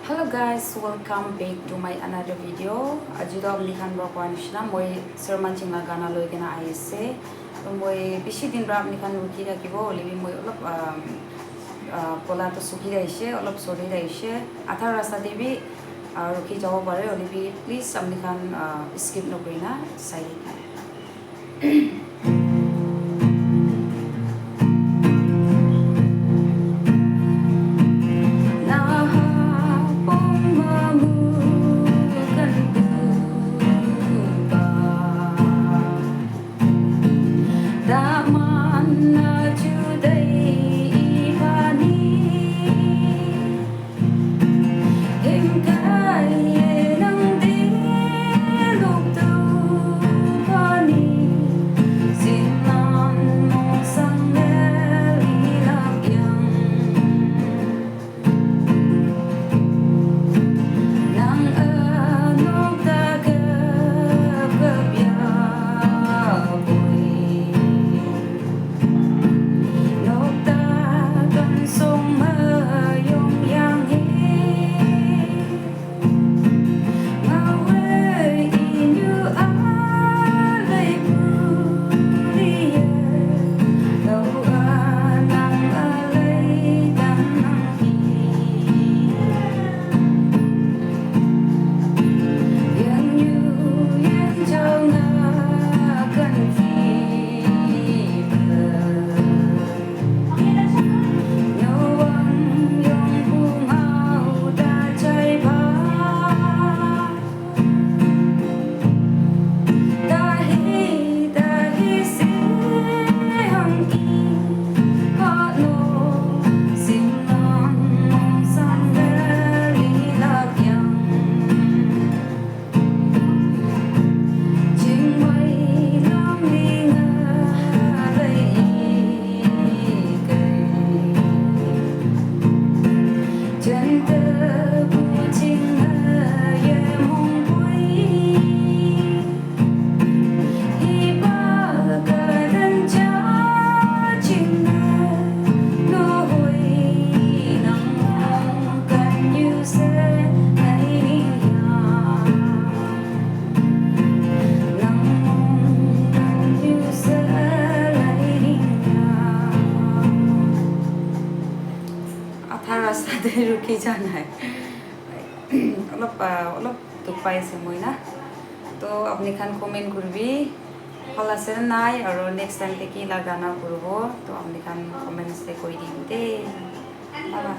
Hello guys, welcome back to my another video. Aji to apni khan bro kwanishna moi sir manching la gana loi kena aise. To moi bishi din bra apni khan ruki rakibo olibi moi olop pola to sukhi raise olop sori raise athar rasta debi ruki jabo pare olibi please apni khan skip no korina side रास्ता दे रुकी जाना है অলপ দুখ পাইছে মই না তো আপনি খান কমেন্ট করবি ভাল আছে নাই আর নেক্সট টাইম থেকে কি লাগানা করব তো আপনি খান কমেন্টসে কই দিন দে বাবা